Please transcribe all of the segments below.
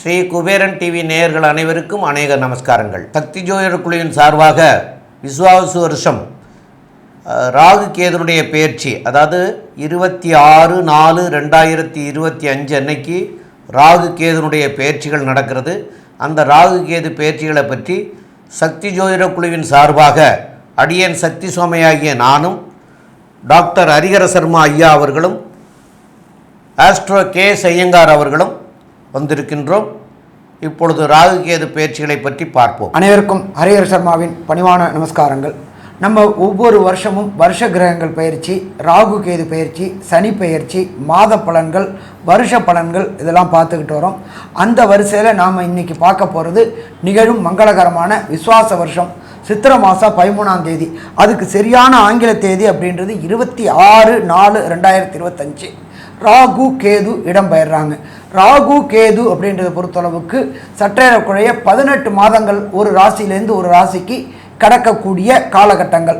Sri Kuberan TV நேயர்கள் அனைவருக்கும் அநேக நமஸ்காரங்கள். சக்தி ஜோதிடர் குழுவின் சார்பாக விசுவாவசு வருஷம் ராகு கேதுனுடைய பெயர்ச்சி, அதாவது 26/4/2025 அன்னைக்கு ராகு கேதுனுடைய பெயர்ச்சிகள் நடக்கிறது. அந்த ராகு கேது பெயர்ச்சிகளை பற்றி சக்தி ஜோதிடர் குழுவின் சார்பாக அடியேன் சக்தி சோமையாகிய நானும் டாக்டர் ஹரிஹர சர்மா ஐயா அவர்களும் ஆஸ்ட்ரோ கே.எஸ். ஐயங்கார் அவர்களும் வந்திருக்கின்றோம். இப்பொழுது ராகு கேது பெயர்ச்சிகளை பற்றி பார்ப்போம். அனைவருக்கும் ஹரிஹர சர்மாவின் பணிவான நமஸ்காரங்கள். நம்ம ஒவ்வொரு வருஷமும் வருஷ கிரகங்கள் பயிற்சி, ராகு கேது பயிற்சி, சனி பயிற்சி, மாத பலன்கள், வருஷ பலன்கள் இதெல்லாம் பார்த்துக்கிட்டு வரோம். அந்த வரிசையில் நாம் இன்றைக்கி பார்க்க போகிறது நிகழும் மங்களகரமான விஸ்வாச வருஷம் சித்திரை மாதம் 13ஆம் தேதி. அதுக்கு சரியான ஆங்கில தேதி அப்படின்றது 26/4/2025. ராகு கேது இடம்பெயர்றாங்க. ராகு கேது அப்படின்றத பொறுத்தளவுக்கு சற்றேறக்குறைய 18 மாதங்கள் ஒரு ராசியிலேருந்து ஒரு ராசிக்கு கடக்கக்கூடிய காலகட்டங்கள்.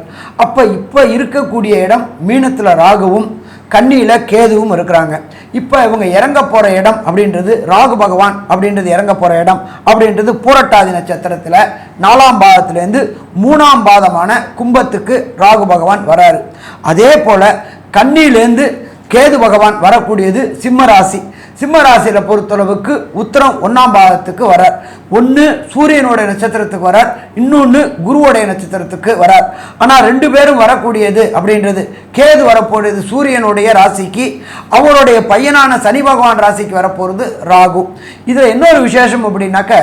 இப்போ இருக்கக்கூடிய இடம் மீனத்தில் ராகுவும் கன்னியில் கேதுவும் இருக்கிறாங்க. இப்போ இவங்க இறங்க போகிற இடம் அப்படின்றது ராகு பகவான் அப்படின்றது இறங்க போகிற இடம் அப்படின்றது பூரட்டாதி நட்சத்திரத்தில் 4ஆம் பாதத்திலேருந்து 3ஆம் பாதமான கும்பத்துக்கு ராகு பகவான் வராரு. அதே போல் கன்னியிலேருந்து கேது பகவான் வரக்கூடியது சிம்ம ராசி. சிம்ம ராசியில் பொறுத்தளவுக்கு உத்திரம் 1ஆம் பாதத்துக்கு வரார். ஒன்று சூரியனுடைய நட்சத்திரத்துக்கு வரார், இன்னொன்று குருவோடைய நட்சத்திரத்துக்கு வரார். ஆனால் 2 பேரும் வரக்கூடியது அப்படின்றது கேது வரப்போகிறது சூரியனுடைய ராசிக்கு, அவருடைய பையனான சனி பகவான் ராசிக்கு வரப்போகிறது ராகு. இதில் இன்னொரு விசேஷம் அப்படின்னாக்க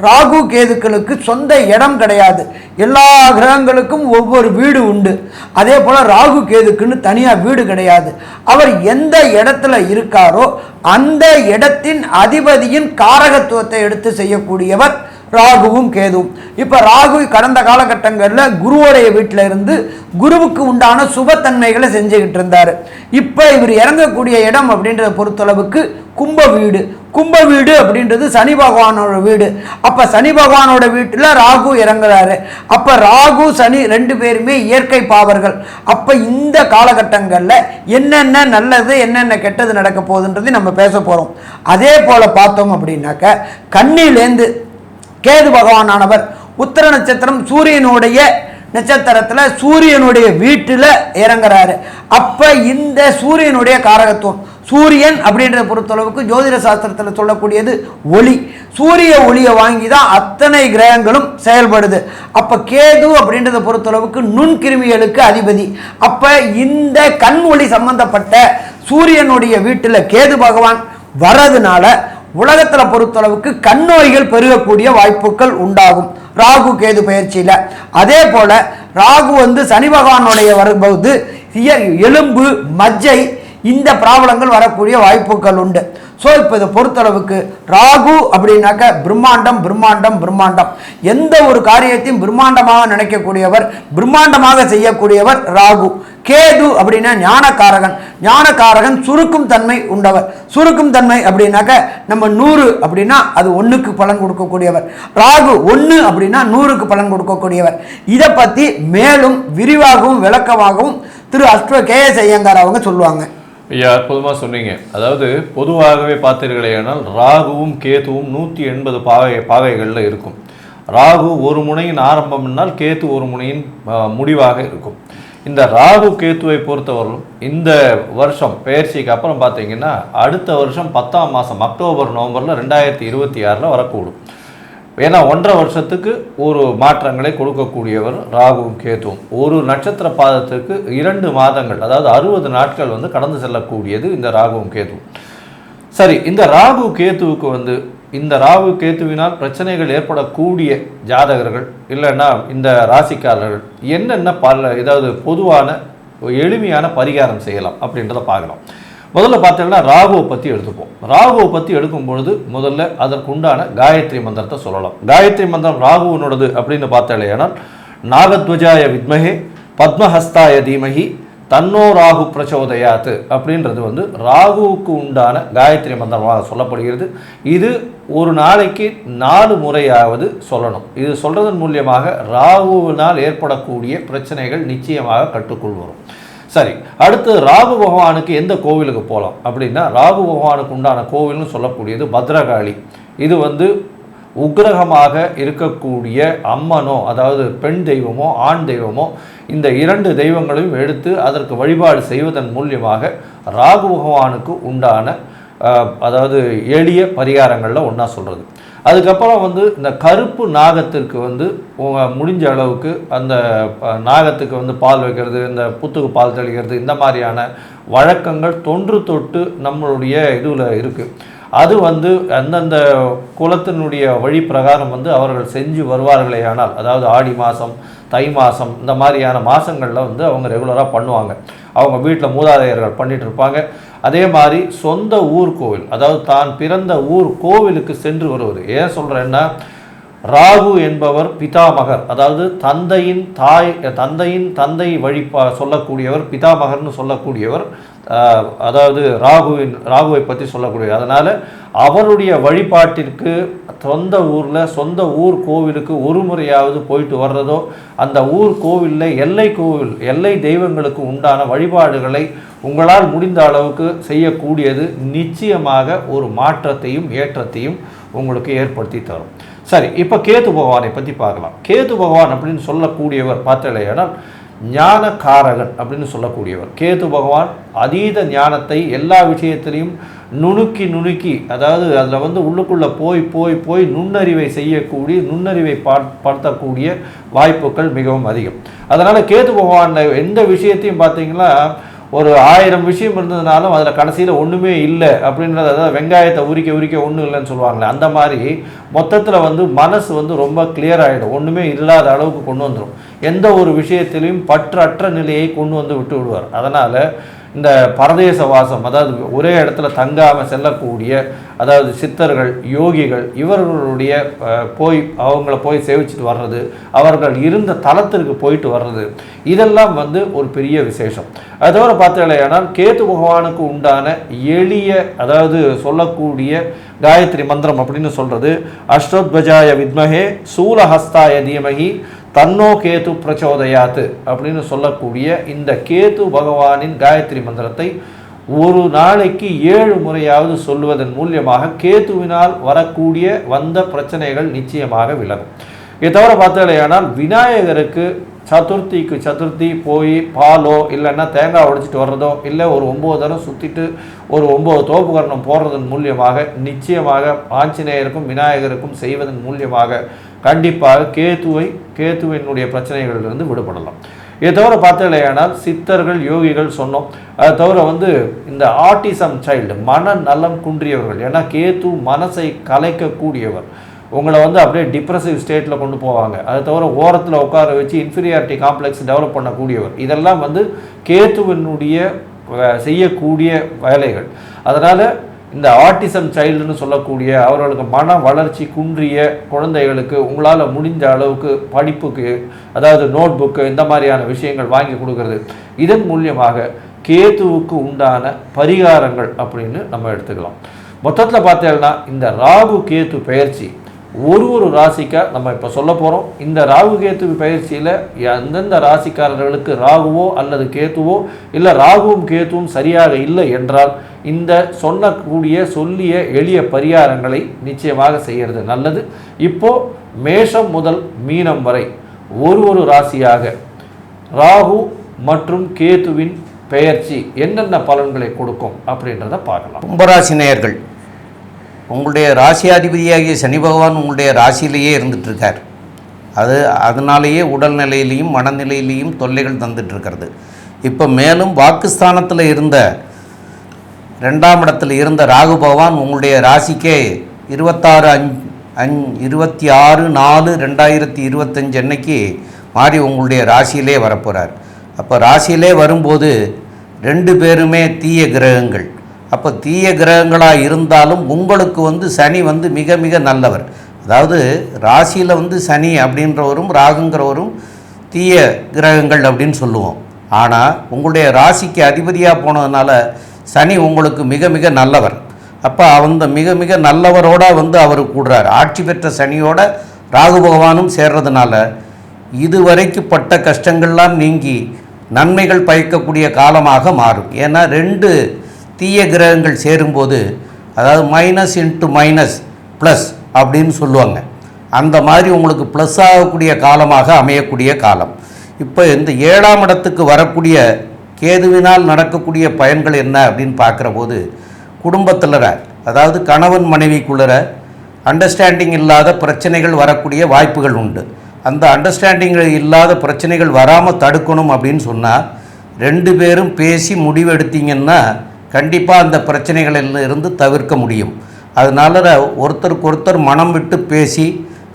ராகு கேதுக்களுக்கு சொந்த இடம் கிடையாது. எல்லா கிரகங்களுக்கும் ஒவ்வொரு வீடு உண்டு. அதே போல் ராகு கேதுக்குன்னு தனியாக வீடு கிடையாது. அவர் எந்த இடத்துல இருக்காரோ அந்த இடத்தின் அதிபதியின் காரகத்துவத்தை எடுத்து செய்யக்கூடியவர் ராகுவும் கேதுவும். இப்போ ராகு கடந்த காலகட்டங்களில் குருவோடைய வீட்டில் இருந்து குருவுக்கு உண்டான சுபத்தன்மைகளை செஞ்சுக்கிட்டு இருந்தார். இப்போ இவர் இறங்கக்கூடிய இடம் அப்படின்றத பொறுத்தளவுக்கு கும்ப வீடு. கும்ப வீடு அப்படின்றது சனி பகவானோட வீடு. அப்போ சனி பகவானோட வீட்டில் ராகு இறங்குறாரு. அப்போ ராகு சனி 2 பேருமே இயற்கை பாவர்கள். அப்போ இந்த காலகட்டங்களில் என்னென்ன நல்லது என்னென்ன கெட்டது நடக்க போகுதுன்றது நம்ம பேச போகிறோம். அதே போல் பார்த்தோம் அப்படின்னாக்க கன்னியிலேருந்து கேது பகவானானவர் உத்திர நட்சத்திரம் சூரியனுடைய நட்சத்திரத்தில் சூரியனுடைய வீட்டில் இறங்குறாரு. அப்போ இந்த சூரியனுடைய காரகத்துவம், சூரியன் அப்படின்றத பொறுத்தளவுக்கு ஜோதிட சாஸ்திரத்தில் சொல்லக்கூடியது ஒளி. சூரிய ஒளியை வாங்கி தான் அத்தனை கிரகங்களும் செயல்படுது. அப்போ கேது அப்படின்றத பொறுத்தளவுக்கு நுண்கிருமிகளுக்கு அதிபதி. அப்போ இந்த கண் ஒளி சம்பந்தப்பட்ட சூரியனுடைய வீட்டில் கேது பகவான் வர்றதுனால உலகத்தில் பொறுத்தளவுக்கு கண் நோய்கள் பெருகக்கூடிய வாய்ப்புகள் உண்டாகும் ராகு கேது பயிற்சியில். அதே போல் ராகு சனி பகவானுடைய வரும்போது எலும்பு மஜ்ஜை இந்த ப்ராப்ளங்கள் வரக்கூடிய வாய்ப்புகள் உண்டு. ஸோ இப்போ இதை பொறுத்தளவுக்கு ராகு அப்படின்னாக்க பிரம்மாண்டம் பிரம்மாண்டம் பிரம்மாண்டம். எந்த ஒரு காரியத்தையும் பிரம்மாண்டமாக நினைக்கக்கூடியவர், பிரம்மாண்டமாக செய்யக்கூடியவர் ராகு. கேது அப்படின்னா ஞானக்காரகன். ஞானக்காரகன் சுருக்கும் தன்மை உண்டவர். சுருக்கும் தன்மை அப்படின்னாக்க நம்ம 100 அப்படின்னா அது 1க்கு பலன் கொடுக்கக்கூடியவர். ராகு 1 அப்படின்னா 100க்கு பலன் கொடுக்கக்கூடியவர். இதை பற்றி மேலும் விரிவாகவும் விளக்கமாகவும் திரு ஆஸ்ட்ரோ கே.எஸ். ஐயங்கார் அவங்க சொல்லுவாங்க. ஐயா, அற்புதமாக சொன்னீங்க. அதாவது பொதுவாகவே பார்த்தீர்களேனால் ராகுவும் கேதுவும் 180 பாகைகளில் இருக்கும். ராகு ஒரு முனையின் ஆரம்பம்னால் கேது ஒரு முனையின் முடிவாக இருக்கும். இந்த ராகு கேத்துவை பொறுத்தவரையும் இந்த வருஷம் பெயர்ச்சிக்கு அப்புறம் பார்த்தீங்கன்னா அடுத்த வருஷம் 10ஆம் மாதம் அக்டோபர் நவம்பரில் 2026 வரக்கூடும். ஏன்னா 1.5 வருஷத்துக்கு ஒரு மாற்றங்களை கொடுக்கக்கூடியவர் ராகுவும் கேத்துவும். ஒரு நட்சத்திர பாதத்துக்கு 2 மாதங்கள், அதாவது 60 நாட்கள் கடந்து செல்லக்கூடியது இந்த ராகுவும் கேத்துவும். சரி, இந்த ராகு கேத்துவுக்கு இந்த ராகு கேத்துவினால் பிரச்சனைகள் ஏற்படக்கூடிய ஜாதகர்கள் இல்லைன்னா இந்த ராசிக்காரர்கள் என்னென்ன ஏதாவது பொதுவான எளிமையான பரிகாரம் செய்யலாம் அப்படின்றத பார்க்கலாம். முதல்ல பார்த்தீங்கன்னா ராகுவை பற்றி எடுத்துப்போம். ராகுவை பற்றி எடுக்கும்பொழுது முதல்ல அதற்குண்டான காயத்ரி மந்திரத்தை சொல்லலாம். காயத்ரி மந்திரம் ராகுவினோடது அப்படின்னு பார்த்தாலேனால் நாகத்வஜாய வித்மஹே பத்மஹஸ்தாய தீமஹி தன்னோ ராகு பிரச்சோதயாத்து அப்படின்றது ராகுவுக்கு உண்டான காயத்ரி மந்திரமாக சொல்லப்படுகிறது. இது ஒரு நாளைக்கு 4 முறையாவது சொல்லணும். இது சொல்றதன் மூலியமாக ராகுவினால் ஏற்படக்கூடிய பிரச்சனைகள் நிச்சயமாக கட்டுக்குள் வரும். சரி, அடுத்து ராகு பகவானுக்கு எந்த கோவிலுக்கு போகலாம் அப்படின்னா, ராகு பகவானுக்கு உண்டான கோவில்னு சொல்லக்கூடியது பத்ரகாளி. இது உக்கிரகமாக இருக்கக்கூடிய அம்மனோ, அதாவது பெண் தெய்வமோ ஆண் தெய்வமோ, இந்த 2 தெய்வங்களையும் எடுத்து அதற்கு வழிபாடு செய்வதன் மூலியமாக ராகு பகவானுக்கு உண்டான அதாவது எளிய பரிகாரங்களில் ஒன்றா சொல்கிறது. அதுக்கப்புறம் இந்த கருப்பு நாகத்திற்கு முடிஞ்ச அளவுக்கு அந்த நாகத்துக்கு பால் வைக்கிறது, இந்த புத்துக்கு பால் தெளிக்கிறது, இந்த மாதிரியான வழக்கங்கள் தொன்று தொட்டு நம்மளுடைய இதில் இருக்குது. அது அந்தந்த குலத்தினுடைய வழி பிரகாரம் அவர்கள் செஞ்சு வருவார்களே. ஆனால் அதாவது ஆடி மாதம், தை மாதம், இந்த மாதிரியான மாதங்களில் அவங்க ரெகுலராக பண்ணுவாங்க. அவங்க வீட்டில் மூதாதையர்கள் பண்ணிகிட்டு இருப்பாங்க. அதே மாதிரி சொந்த ஊர் கோவில், அதாவது தான் பிறந்த ஊர் கோவிலுக்கு சென்று வருவது. ஏன் சொல்கிறேன்னா, ராகு என்பவர் பிதாமகர், அதாவது தந்தையின் தந்தை வழி சொல்லக்கூடியவர், பிதாமகர்னு சொல்லக்கூடியவர். அதாவது ராகுவை பற்றி சொல்லக்கூடியவர். அதனால் அவருடைய வழிபாட்டிற்கு சொந்த ஊரில் சொந்த ஊர் கோவிலுக்கு ஒரு முறையாவது போயிட்டு வர்றதோ, அந்த ஊர் கோவிலில் எல்லை தெய்வங்களுக்கு உண்டான வழிபாடுகளை உங்களால் முடிந்த அளவுக்கு செய்யக்கூடியது நிச்சயமாக ஒரு மாற்றத்தையும் ஏற்றத்தையும் உங்களுக்கு ஏற்படுத்தி தரும். சரி, இப்போ கேது பகவானை பற்றி பார்க்கலாம். கேது பகவான் அப்படின்னு சொல்லக்கூடியவர் பார்த்தலையானால் ஞானகாரகன் அப்படின்னு சொல்லக்கூடியவர். கேது பகவான் அதீத ஞானத்தை எல்லா விஷயத்திலையும் நுணுக்கி, அதாவது அதில் உள்ளுக்குள்ளே போய் நுண்ணறிவை செய்யக்கூடிய, நுண்ணறிவை படுத்தக்கூடிய வாய்ப்புகள் மிகவும் அதிகம். அதனால் கேது பகவானில் எந்த விஷயத்தையும் பார்த்தீங்கன்னா, ஒரு 1000 விஷயம் இருந்ததுனாலும் அதில் கடைசியில் ஒன்றுமே இல்லை அப்படின்றது, அதாவது வெங்காயத்தை உரிக்க ஒன்றும் இல்லைன்னு சொல்லுவாங்களே, அந்த மாதிரி மொத்தத்தில் மனசு ரொம்ப கிளியர் ஆகிடும். ஒன்றுமே இல்லாத அளவுக்கு கொண்டு வந்துடும். எந்த ஒரு விஷயத்திலையும் பற்றற்ற நிலையை கொண்டு விட்டு விடுவார். அதனால் இந்த பரதேச வாசம், அதாவது ஒரே இடத்துல தங்காமல் செல்லக்கூடிய, அதாவது சித்தர்கள், யோகிகள், இவர்களுடைய அவங்கள போய் சேவிச்சுட்டு வர்றது, அவர்கள் இருந்த தலத்திற்கு போயிட்டு வர்றது, இதெல்லாம் ஒரு பெரிய விசேஷம். அது தவிர பார்த்தீங்கன்னா, கேது பகவானுக்கு உண்டான எளிய, அதாவது சொல்லக்கூடிய காயத்ரி மந்திரம் அப்படின்னு சொல்கிறது, அஷ்டோத்வஜாய வித்மஹே சூலஹஸ்தாய தீமஹி தன்னோ கேது பிரச்சோதயாத்து அப்படின்னு சொல்லக்கூடிய இந்த கேது பகவானின் காயத்ரி மந்திரத்தை ஒரு நாளைக்கு 7 முறையாவது சொல்லுவதன் மூலியமாக கேதுவினால் வரக்கூடிய வந்த பிரச்சனைகள் நிச்சயமாக விலகும். இதை தவிர பார்த்தீங்கன்னா, விநாயகருக்கு சதுர்த்தி போய் பாலோ இல்லைன்னா தேங்காய் உடைச்சிட்டு வர்றதோ, இல்லை ஒரு 9 தரம் சுற்றிட்டு ஒரு 9 தோப்புகரணம் போடுறதன் மூலியமாக நிச்சயமாக ஆஞ்சநேயருக்கும் விநாயகருக்கும் செய்வதன் மூலியமாக கண்டிப்பாக கேதுவினுடைய பிரச்சனைகளிலிருந்து விடுபடலாம். இதை தவிர பார்த்தீங்கன்னா, சித்தர்கள், யோகிகள் சொன்னோம். அதை தவிர இந்த ஆட்டிசம் சைல்டு, மனநலம் குன்றியவர்கள், ஏன்னா கேது மனசை கலைக்கக்கூடியவர், உங்களை அப்படியே டிப்ரெசிவ் ஸ்டேட்டில் கொண்டு போவாங்க. அதை தவிர ஓரத்தில் உட்கார வச்சு இன்ஃபீரியாரிட்டி காம்ப்ளெக்ஸ் டெவலப் பண்ணக்கூடியவர், இதெல்லாம் கேதுவினுடைய செய்யக்கூடிய வேலைகள். அதனால் இந்த ஆட்டிசம் சைல்டுன்னு சொல்லக்கூடிய அவர்களுக்கு மன வளர்ச்சி குன்றிய குழந்தைகளுக்கு உங்களால் முடிஞ்ச அளவுக்கு படிப்புக்கு, அதாவது நோட் புக்கு, இந்த மாதிரியான விஷயங்கள் வாங்கி கொடுக்கறது, இதன் மூலியமாக கேதுவுக்கு உண்டான பரிகாரங்கள் அப்படின்னு நம்ம எடுத்துக்கலாம். மொத்தத்தில் பார்த்தீங்கன்னா, இந்த ராகு கேது பெயர்ச்சி ஒரு ராசிக்காக நம்ம இப்போ சொல்ல போகிறோம். இந்த ராகு கேத்து பயிற்சியில் எந்தெந்த ராசிக்காரர்களுக்கு ராகுவோ அல்லது கேத்துவோ, இல்லை ராகுவும் கேத்துவும் சரியாக இல்லை என்றால் இந்த சொல்லிய எளிய பரிகாரங்களை நிச்சயமாக செய்கிறது நல்லது. இப்போது மேஷம் முதல் மீனம் வரை ஒரு ராசியாக ராகு மற்றும் கேத்துவின் பெயர்ச்சி என்னென்ன பலன்களை கொடுக்கும் அப்படின்றத பார்க்கலாம். கும்பராசி நேயர்கள், உங்களுடைய ராசியாதிபதியாகிய சனி பகவான் உங்களுடைய ராசியிலேயே இருந்துகிட்ருக்கார். அதனாலேயே உடல்நிலையிலையும் மனநிலையிலையும் தொல்லைகள் தந்துட்டுருக்கிறது. இப்போ மேலும் வாக்குஸ்தானத்தில் இருந்த 2ஆம் இடத்தில் இருந்த ராகு பகவான் உங்களுடைய ராசிக்கே 26/4/2025 அன்னைக்கு மாறி உங்களுடைய ராசியிலே வரப்போகிறார். அப்போ ராசியிலே வரும்போது 2 பேருமே தீய கிரகங்கள். அப்போ தீய கிரகங்களாக இருந்தாலும் உங்களுக்கு சனி மிக மிக நல்லவர். அதாவது ராசியில் சனி அப்படின்றவரும் ராகுங்கிறவரும் தீய கிரகங்கள் அப்படின்னு சொல்லுவோம். ஆனால் உங்களுடைய ராசிக்கு அதிபதியாக போனதுனால சனி உங்களுக்கு மிக மிக நல்லவர். அப்போ மிக மிக நல்லவரோட அவர் கூடுறார். ஆட்சி பெற்ற சனியோட ராகு பகவானும் சேர்றதுனால இதுவரைக்கு பட்ட கஷ்டங்கள்லாம் நீங்கி நன்மைகள் பயக்கக்கூடிய காலமாக மாறும். ஏன்னா 2 தீய கிரகங்கள் சேரும்போது, அதாவது மைனஸ் இன்ட்டு மைனஸ் ப்ளஸ் அப்படின்னு சொல்லுவாங்க, அந்த மாதிரி உங்களுக்கு ப்ளஸ் ஆகக்கூடிய காலமாக அமையக்கூடிய காலம். இப்போ இந்த 7ஆம் இடத்துக்கு வரக்கூடிய கேதுவினால் நடக்கக்கூடிய பயன்கள் என்ன அப்படின்னு பார்க்குற போது, குடும்பத்தில் அதாவது கணவன் மனைவிக்குள்ளற அண்டர்ஸ்டாண்டிங் இல்லாத பிரச்சனைகள் வரக்கூடிய வாய்ப்புகள் உண்டு. அந்த அண்டர்ஸ்டாண்டிங் இல்லாத பிரச்சனைகள் வராமல் தடுக்கணும் அப்படின்னு சொன்னால் 2 பேரும் பேசி முடிவெடுத்தீங்கன்னா கண்டிப்பாக அந்த பிரச்சனைகளில் இருந்து தவிர்க்க முடியும். அதனால் ஒருத்தருக்கு ஒருத்தர் மனம் விட்டு பேசி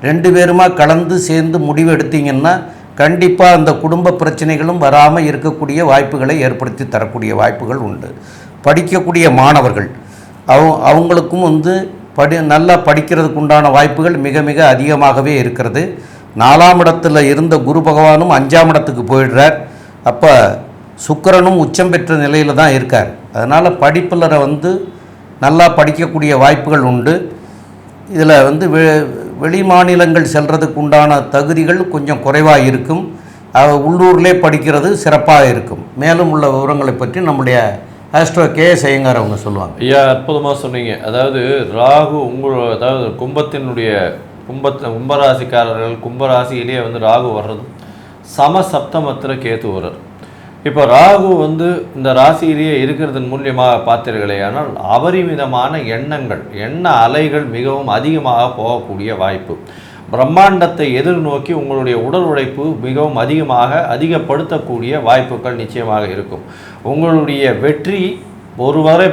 2 பேருமா கலந்து சேர்ந்து முடிவெடுத்தீங்கன்னா கண்டிப்பாக அந்த குடும்ப பிரச்சனைகளும் வராமல் இருக்கக்கூடிய வாய்ப்புகளை ஏற்படுத்தி தரக்கூடிய வாய்ப்புகள் உண்டு. படிக்கக்கூடிய மாணவர்கள் அவங்களுக்கும் நல்லா படிக்கிறதுக்கு உண்டான வாய்ப்புகள் மிக மிக அதிகமாகவே இருக்கிறது. 4ஆம் இடத்துல இருந்த குரு பகவானும் 5ஆம் இடத்துக்கு போயிடுறார். அப்போ சுக்கிரனும் உச்சம் பெற்ற நிலையில் தான் இருக்கார். அதனால் படிப்பில் நல்லா படிக்கக்கூடிய வாய்ப்புகள் உண்டு. இதில் வெளி மாநிலங்கள் செல்றதுக்கு உண்டான தகுதிகள் கொஞ்சம் குறைவாக இருக்கும். உள்ளூர்லேயே படிக்கிறது சிறப்பாக இருக்கும். மேலும் உள்ள விவரங்களை பற்றி நம்முடைய ஆஸ்ட்ரோ கேஎஸ் ஐயங்கார் அவங்க சொல்லுவாங்க. ஐயா, அற்புதமாக சொன்னீங்க. அதாவது ராகு அதாவது கும்பராசிக்காரர்கள் கும்பராசியிலேயே ராகு வர்றது சமசப்தமத்தில் கேத்து வர்றது. இப்போ ராகு இந்த ராசியிலேயே இருக்கிறதன் மூலியமாக பார்த்தீர்களே, ஆனால் அபரிமிதமான எண்ண அலைகள் மிகவும் அதிகமாக போகக்கூடிய வாய்ப்பு. பிரம்மாண்டத்தை எதிர்நோக்கி உங்களுடைய உடல் உழைப்பு மிகவும் அதிகப்படுத்தக்கூடிய வாய்ப்புகள் நிச்சயமாக இருக்கும். உங்களுடைய வெற்றி ஒருவரை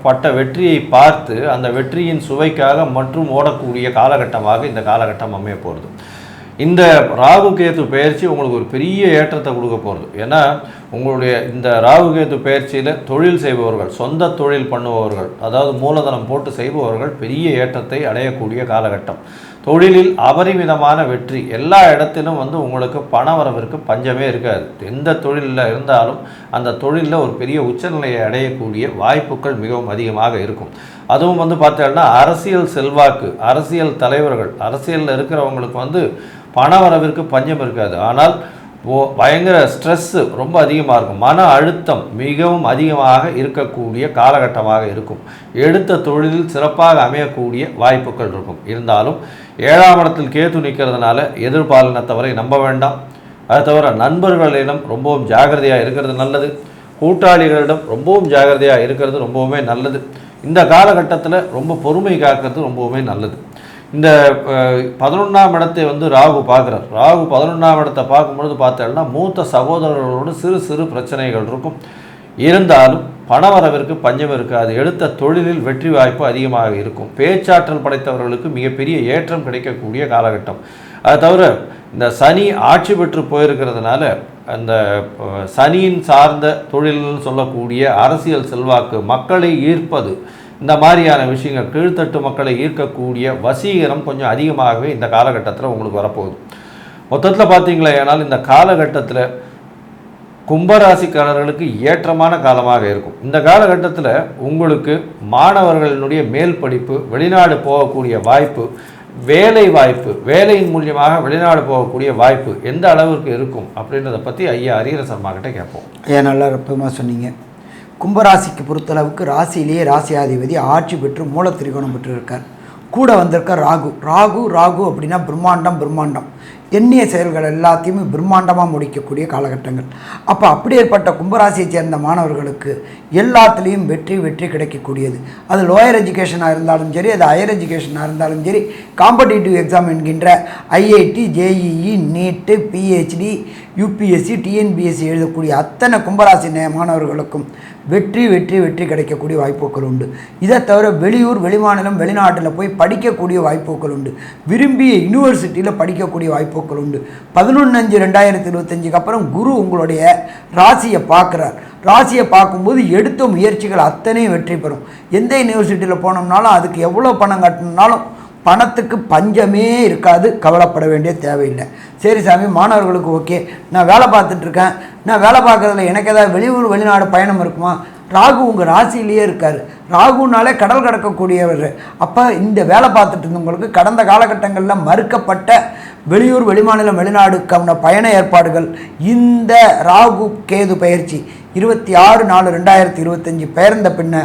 பட்ட வெற்றியை பார்த்து அந்த வெற்றியின் சுவைக்காக மற்றும் ஓடக்கூடிய காலகட்டமாக இந்த காலகட்டம் அமைய போகிறது. இந்த ராகு கேது பயிற்சி உங்களுக்கு ஒரு பெரிய ஏற்றத்தை கொடுக்க போகிறது. ஏன்னா உங்களுடைய இந்த ராகு கேது பயிற்சியில் தொழில் செய்பவர்கள், சொந்த தொழில் பண்ணுபவர்கள், அதாவது மூலதனம் போட்டு செய்பவர்கள் பெரிய ஏற்றத்தை அடையக்கூடிய காலகட்டம். தொழிலில் அபரிமிதமான வெற்றி. எல்லா இடத்திலும் உங்களுக்கு பண வரவிற்கு பஞ்சமே இருக்காது. எந்த தொழிலில் இருந்தாலும் அந்த தொழிலில் ஒரு பெரிய உச்சநிலையை அடையக்கூடிய வாய்ப்புகள் மிகவும் அதிகமாக இருக்கும். அதுவும் பார்த்தீங்கன்னா அரசியல் செல்வாக்கு, அரசியல் தலைவர்கள், அரசியலில் இருக்கிறவங்களுக்கு பண வரவிற்கு பஞ்சம் இருக்காது. ஆனால் பயங்கர ஸ்ட்ரெஸ்ஸு ரொம்ப அதிகமாக இருக்கும். மன அழுத்தம் மிகவும் அதிகமாக இருக்கக்கூடிய காலகட்டமாக இருக்கும். எடுத்த தொழிலில் சிறப்பாக அமையக்கூடிய வாய்ப்புகள் இருக்கும். இருந்தாலும் 7ஆம் இடத்தில் கேது நிற்கிறதுனால எதிர்பாலினத்தவரை நம்ப வேண்டாம். அது தவிர நண்பர்களிடம் ரொம்பவும் ஜாகிரதையாக இருக்கிறது நல்லது. கூட்டாளிகளிடம் ரொம்பவும் ஜாகிரதையாக இருக்கிறது ரொம்பவுமே நல்லது. இந்த காலகட்டத்தில் ரொம்ப பொறுமை காக்கிறது ரொம்பவுமே நல்லது. இந்த 11ஆம் இடத்தை ராகு பார்க்குறார். ராகு 11ஆம் இடத்தை பார்க்கும்பொழுது பார்த்தோம்னா மூத்த சகோதரர்களோடு சிறு பிரச்சனைகள் இருக்கும். இருந்தாலும் பணவரவிற்கு பஞ்சம் இருக்காது. எடுத்த தொழிலில் வெற்றி வாய்ப்பு அதிகமாக இருக்கும். பேச்சாற்றல் படைத்தவர்களுக்கு மிகப்பெரிய ஏற்றம் கிடைக்கக்கூடிய காலகட்டம். அது தவிர இந்த சனி ஆட்சி பெற்று போயிருக்கிறதுனால அந்த சனியின் சார்ந்த தொழில்னு சொல்லக்கூடிய அரசியல் செல்வாக்கு, மக்களை ஈர்ப்பது, இந்த மாதிரியான விஷயங்கள், கீழ்த்தட்டு மக்களை ஈர்க்கக்கூடிய வசீகரம் கொஞ்சம் அதிகமாகவே இந்த காலகட்டத்தில் உங்களுக்கு வரப்போகுது. மொத்தத்தில் பார்த்தீங்களா, ஏனால் இந்த காலகட்டத்தில் கும்பராசிக்காரர்களுக்கு ஏற்றமான காலமாக இருக்கும். இந்த காலகட்டத்தில் உங்களுக்கு மாணவர்களினுடைய மேல் படிப்பு, வெளிநாடு போகக்கூடிய வாய்ப்பு, வேலை வாய்ப்பு, வேலையின் மூலியமாக வெளிநாடு போகக்கூடிய வாய்ப்பு எந்த அளவுக்கு இருக்கும் அப்படின்றத பற்றி ஐயா ஹரிஹர சர்மா கிட்ட கேட்போம். ஏன் நல்லா அற்புதமாக சொன்னீங்க. கும்பராசிக்கு பொறுத்தளவுக்கு ராசியிலேயே ராசியாதிபதி ஆட்சி பெற்று மூல திரிகோணம் பெற்றிருக்கார். கூட வந்திருக்கார் ராகு அப்படின்னா பிரம்மாண்டம். எண்ணிய செயல்கள் எல்லாத்தையுமே பிரம்மாண்டமாக முடிக்கக்கூடிய காலகட்டங்கள். அப்போ அப்படி ஏற்பட்ட கும்பராசியை சேர்ந்த மாணவர்களுக்கு எல்லாத்துலேயும் வெற்றி கிடைக்கக்கூடியது. அது லோயர் எஜுகேஷனாக இருந்தாலும் சரி, அது ஹையர் எஜுகேஷனாக இருந்தாலும் சரி, காம்படிட்டிவ் எக்ஸாம் என்கின்ற ஐஐடி, ஜேஇஇ, நீட்டு, பிஹெச்டி, யூபிஎஸ்சி, டிஎன்பிஎஸ்சி எழுதக்கூடிய அத்தனை கும்பராசி மாணவர்களுக்கும் வெற்றி கிடைக்கக்கூடிய வாய்ப்புகள் உண்டு. இதை தவிர வெளியூர், வெளிமாநிலம், வெளிநாட்டில் போய் படிக்கக்கூடிய வாய்ப்புகள் உண்டு. விரும்பிய யூனிவர்சிட்டியில் படிக்கக்கூடிய வாய்ப்புகள் உண்டு. 11/5/2025 அப்புறம் குரு உங்களுடைய ராசியை பார்க்குறார். ராசியை பார்க்கும்போது எடுத்த முயற்சிகள் அத்தனையும் வெற்றி பெறும். எந்த யூனிவர்சிட்டியில் போனோம்னாலும் அதுக்கு எவ்வளோ பணம் கட்டணும்னாலும் பணத்துக்கு பஞ்சமே இருக்காது. கவலைப்பட வேண்டிய தேவையில்லை. சரி சாமி, மாணவர்களுக்கு ஓகே, நான் வேலை பார்த்துட்ருக்கேன், நான் வேலை பார்க்குறதுல எனக்கு ஏதாவது வெளியூர் வெளிநாடு பயணம் இருக்குமா? ராகு உங்கள் ராசியிலேயே இருக்கார். ராகுனாலே கடல் கடக்கக்கூடியவர். அப்போ இந்த வேலை பார்த்துட்டு இருந்தவங்களுக்கு கடந்த காலகட்டங்களில் மறுக்கப்பட்ட வெளியூர் வெளிமாநிலம் வெளிநாடுக்கான பயண ஏற்பாடுகள் இந்த ராகு கேது பயிற்சி 26/4/2025 பெயர்ந்த பின்ன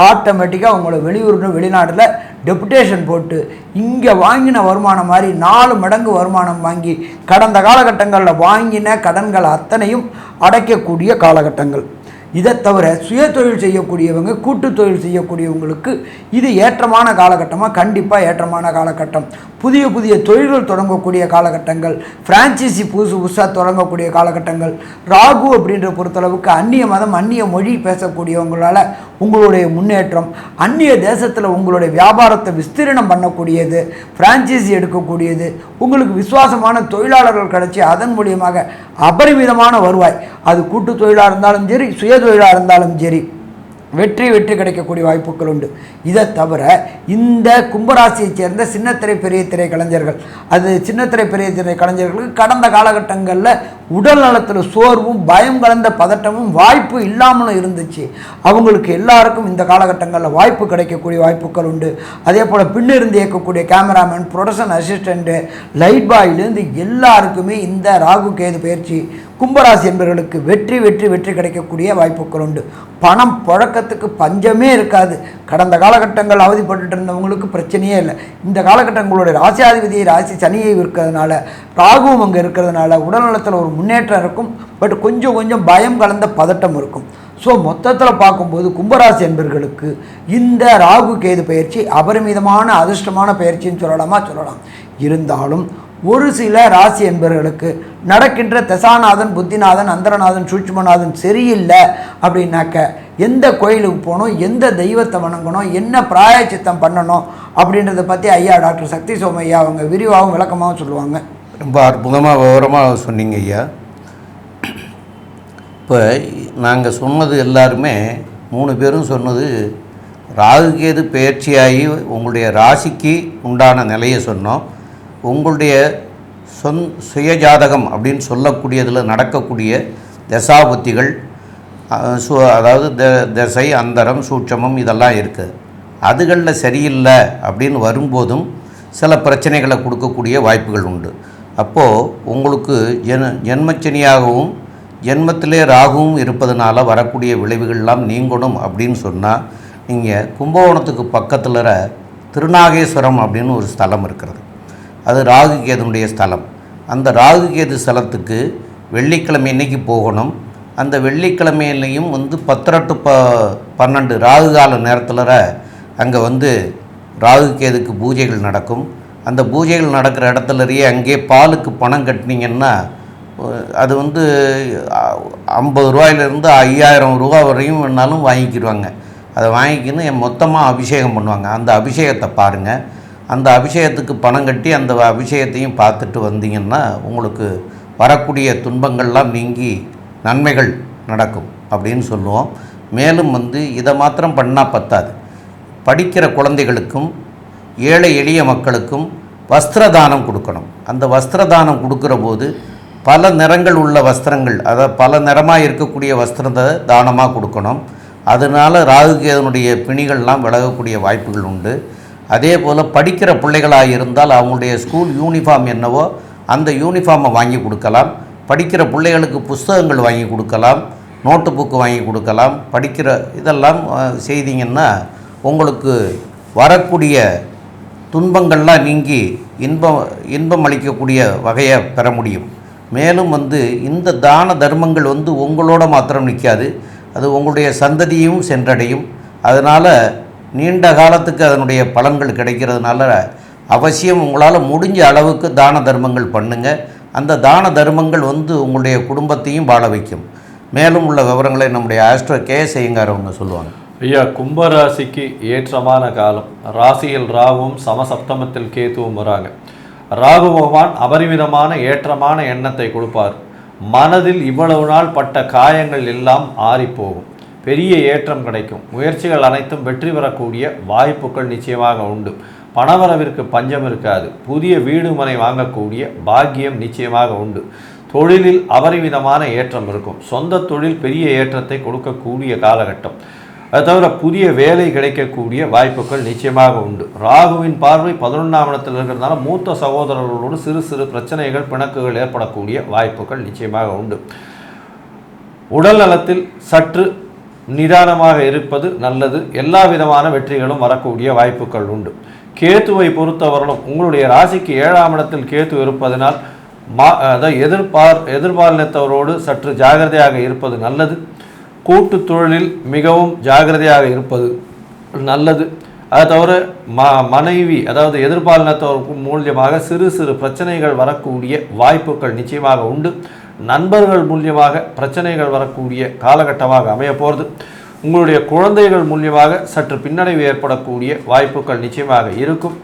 ஆட்டோமேட்டிக்காக உங்களை வெளியூர் வெளிநாட்டில் டெபுடேஷன் போட்டு இங்கே வாங்கின வருமானம் மாதிரி 4 மடங்கு வருமானம் வாங்கி கடந்த காலகட்டங்களில் வாங்கின கடன்கள் அத்தனையும் அடைக்கக்கூடிய காலகட்டங்கள். இதை தவிர சுய தொழில் செய்யக்கூடியவங்க, கூட்டு தொழில் செய்யக்கூடியவங்களுக்கு இது ஏற்றமான காலகட்டமாக, கண்டிப்பாக ஏற்றமான காலகட்டம். புதிய புதிய தொழில்கள் தொடங்கக்கூடிய காலகட்டங்கள், ஃப்ரான்ச்சைசி புதுசாக தொடங்கக்கூடிய காலகட்டங்கள். ராகு அப்படின்ற பொறுத்தளவுக்கு அந்நிய மதம், அந்நிய மொழி பேசக்கூடியவங்களால் உங்களுடைய முன்னேற்றம், அந்நிய தேசத்தில் உங்களுடைய வியாபாரத்தை விஸ்தீரணம் பண்ணக்கூடியது, ஃப்ரான்ச்சைசி எடுக்கக்கூடியது, உங்களுக்கு விசுவாசமான தொழிலாளர்கள் கிடைச்சி அதன் மூலியமாக அபரிமிதமான வருவாய், அது கூட்டு தொழிலாக இருந்தாலும் சரி, சுய தொழிலாக இருந்தாலும் சரி, வெற்றி கிடைக்கக்கூடிய வாய்ப்புகள் உண்டு. இதை தவிர இந்த கும்பராசியைச் சேர்ந்த சின்னத்திரை பெரிய திரை கலைஞர்கள், அது சின்னத்திரை பெரிய திரை கலைஞர்களுக்கு கடந்த காலகட்டங்களில் உடல் நலத்தில் சோர்வும் பயம் கலந்த பதட்டமும் வாய்ப்பு இல்லாமலும் இருந்துச்சு. அவங்களுக்கு எல்லாருக்கும் இந்த காலகட்டங்களில் வாய்ப்பு கிடைக்கக்கூடிய வாய்ப்புகள் உண்டு. அதே போல் பின்னிருந்து இயக்கக்கூடிய கேமராமேன், ப்ரொடக்ஷன் அசிஸ்டண்ட்டு, லைட் பாயிலேருந்து எல்லாருக்குமே இந்த ராகு கேது பயிற்சி கும்பராசி என்பவர்களுக்கு வெற்றி கிடைக்கக்கூடிய வாய்ப்புகள் உண்டு. பணம் புழக்கத்துக்கு பஞ்சமே இருக்காது. கடந்த காலகட்டங்கள் அவதிப்பட்டு இருந்தவங்களுக்கு பிரச்சனையே இல்லை. இந்த காலகட்டங்களுடைய ராசியாதிபதியை ராசி சனியை இருக்கிறதுனால, ராகுவும் அங்கே இருக்கிறதுனால உடல்நலத்தில் ஒரு முன்னேற்றம் இருக்கும். பட் கொஞ்சம் பயம் கலந்த பதட்டம் இருக்கும். ஸோ மொத்தத்தில் பார்க்கும்போது கும்பராசி என்பவர்களுக்கு இந்த ராகு கேது பயிற்சி அபரிமிதமான அதிர்ஷ்டமான பயிற்சின்னு சொல்லலாம். இருந்தாலும் ஒரு சில ராசி என்பவர்களுக்கு நடக்கின்ற தசாநாதன், புத்திநாதன், அந்தரநாதன், சூட்சுமநாதன் சரியில்லை அப்படின்னாக்க எந்த கோயிலுக்கு போகணும், எந்த தெய்வத்தை வணங்கணும், என்ன பிராயச்சித்தம் பண்ணணும் அப்படின்றத பற்றி ஐயா டாக்டர் சக்தி சோமையா அவங்க விரிவாகவும் விளக்கமாகவும் சொல்லுவாங்க. ரொம்ப அற்புதமாக விவரமாக சொன்னீங்க ஐயா. இப்போ நாங்கள் சொன்னது எல்லாருமே 3 பேரும் சொன்னது ராகுகேது பயிற்சியாகி உங்களுடைய ராசிக்கு உண்டான நிலையை சொன்னோம். உங்களுடைய சுயஜாதகம் அப்படின்னு சொல்லக்கூடியதில் நடக்கக்கூடிய தசாபுத்திகள், அதாவது தசை, அந்தரம், சூட்சமம் இதெல்லாம் இருக்குது. அதுகளில் சரியில்லை அப்படின்னு வரும்போதும் சில பிரச்சனைகளை கொடுக்கக்கூடிய வாய்ப்புகள் உண்டு. அப்போது உங்களுக்கு ஜென்மச்சனியாகவும் ஜென்மத்திலே ராகுவும் இருப்பதனால வரக்கூடிய விளைவுகள்லாம் நீங்கணும் அப்படின்னு சொன்னால், நீங்கள் கும்பகோணத்துக்கு பக்கத்தில் திருநாகேஸ்வரம் அப்படின்னு ஒரு ஸ்தலம் இருக்கிறது. அது ராகு கேதுனுடைய ஸ்தலம். அந்த ராகு கேது ஸ்தலத்துக்கு வெள்ளிக்கிழமை இன்னைக்கு போகணும். அந்த வெள்ளிக்கிழமையிலையும் 10 to 12 ராகு கால நேரத்தில் அங்கே ராகு கேதுக்கு பூஜைகள் நடக்கும். அந்த பூஜைகள் நடக்கிற இடத்துலயே அங்கே பாலுக்கு பணம் கட்டினீங்கன்னா அது 50 ரூபாயிலிருந்து 5000 ரூபா வரையும் வேணாலும் வாங்கிக்கிடுவாங்க. அதை வாங்கிக்கின்னு மொத்தமாக அபிஷேகம் பண்ணுவாங்க. அந்த அபிஷேகத்தை பாருங்கள். அந்த அபிஷேகத்துக்கு பணம் கட்டி அந்த அபிஷேகத்தையும் பார்த்துட்டு வந்தீங்கன்னா உங்களுக்கு வரக்கூடிய துன்பங்கள்லாம் நீங்கி நன்மைகள் நடக்கும் அப்படின்னு சொல்லுவோம். மேலும் இதை மாத்திரம் பண்ணால் பத்தாது. படிக்கிற குழந்தைகளுக்கும் ஏழை எளிய மக்களுக்கும் வஸ்திரதானம் கொடுக்கணும். அந்த வஸ்திரதானம் கொடுக்குற போது பல நிறங்கள் உள்ள வஸ்திரங்கள், அதாவது பல நிறமாக இருக்கக்கூடிய வஸ்திரத்தை தானமாக கொடுக்கணும். அதனால் ராகுகேதனுடைய பிணிகள்லாம் விலகக்கூடிய வாய்ப்புகள் உண்டு. அதே போல் படிக்கிற பிள்ளைகளாக இருந்தால் அவங்களுடைய ஸ்கூல் யூனிஃபார்ம் என்னவோ அந்த யூனிஃபார்மை வாங்கி கொடுக்கலாம். படிக்கிற பிள்ளைகளுக்கு புஸ்தகங்கள் வாங்கி கொடுக்கலாம், நோட்டு புக்கு வாங்கி கொடுக்கலாம். படிக்கிற இதெல்லாம் செய்தீங்கன்னா உங்களுக்கு வரக்கூடிய துன்பங்கள்லாம் நீங்கி இன்பம் அளிக்கக்கூடிய வகையை பெற முடியும். மேலும் இந்த தான தர்மங்கள் உங்களோட மாத்திரம் நிற்காது, அது உங்களுடைய சந்ததியும் சென்றடையும். அதனால் நீண்ட காலத்துக்கு அதனுடைய பலன்கள் கிடைக்கிறதுனால அவசியம் உங்களால் முடிஞ்ச அளவுக்கு தான தர்மங்கள் பண்ணுங்கள். அந்த தான தர்மங்கள் உங்களுடைய குடும்பத்தையும் வாழ வைக்கும். மேலும் உள்ள விவரங்களை நம்முடைய ஆஸ்ட்ரோ கேஎஸ் ஐயங்கார் அவங்க சொல்லுவாங்க. ஐயா, கும்பராசிக்கு ஏற்றமான காலம். ராசியில் ராகுவும் சமசப்தமத்தில் கேதுவும் வராங்க. ராகு பகவான் அபரிமிதமான ஏற்றமான எண்ணத்தை கொடுப்பார். மனதில் இவ்வளவு நாள் பட்ட காயங்கள் எல்லாம் ஆறிப்போகும். பெரிய ஏற்றம் கிடைக்கும். முயற்சிகள் அனைத்தும் வெற்றி பெறக்கூடிய வாய்ப்புகள் நிச்சயமாக உண்டு. பணவரவிற்கு பஞ்சம் இருக்காது. புதிய வீடு மனை வாங்கக்கூடிய பாக்கியம் நிச்சயமாக உண்டு. தொழிலில் அபரிமிதமான ஏற்றம் இருக்கும். சொந்த தொழில் பெரிய ஏற்றத்தை கொடுக்கக்கூடிய காலகட்டம். அது தவிர புதிய வேலை கிடைக்கக்கூடிய வாய்ப்புகள் நிச்சயமாக உண்டு. ராகுவின் பார்வை 11ஆம் இடத்தில் இருக்கிறதுனால மூத்த சகோதரர்களோடு சிறு சிறு பிரச்சனைகள் பிணக்குகள் ஏற்படக்கூடிய வாய்ப்புகள் நிச்சயமாக உண்டு. உடல் நலத்தில் சற்று நிதானமாக இருப்பது நல்லது. எல்லா விதமான வெற்றிகளும் வரக்கூடிய வாய்ப்புகள் உண்டு. கேத்துவை பொறுத்தவரையிலும் உங்களுடைய ராசிக்கு 7ஆம் இடத்தில் கேத்து இருப்பதனால் எதிர்பாலினத்தவரோடு சற்று ஜாகிரதையாக இருப்பது நல்லது. கூட்டு தொழிலில் மிகவும் ஜாகிரதையாக இருப்பது நல்லது. அதை தவிர மனைவி அதாவது எதிர்பாலினத்தவருக்கு மூலியமாக சிறு சிறு பிரச்சனைகள் வரக்கூடிய வாய்ப்புகள் நிச்சயமாக உண்டு. நண்பர்கள் மூலியமாக பிரச்சனைகள் வரக்கூடிய காலகட்டமாக அமைய போகிறது. உங்களுடைய குழந்தைகள் மூலியமாக சற்று பின்னடைவு ஏற்படக்கூடிய வாய்ப்புகள் நிச்சயமாக இருக்கும்.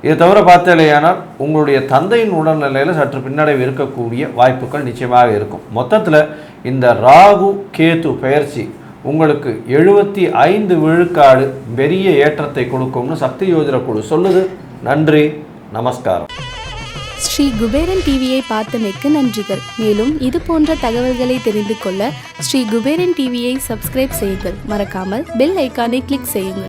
இதை தவிர பார்த்தேலையானால் உங்களுடைய தந்தையின் உடல்நிலையில் சற்று பின்னடைவு இருக்கக்கூடிய வாய்ப்புகள் நிச்சயமாக இருக்கும். மொத்தத்தில் இந்த ராகு கேது பெயர்ச்சி உங்களுக்கு 75 விழுக்காடு பெரிய ஏற்றத்தை கொடுக்கும்னு சக்தி யோஜன குழு சொல்லுது. நன்றி, நமஸ்காரம். ஸ்ரீ குபேரன் டிவியை பார்த்தமைக்கு நன்றிகள். மேலும் இது போன்ற தகவல்களை தெரிந்து கொள்ள ஸ்ரீ குபேரன் டிவியை சப்ஸ்கிரைப் செய்யுங்கள். மறக்காமல் பெல் ஐக்கானை கிளிக் செய்யுங்கள்.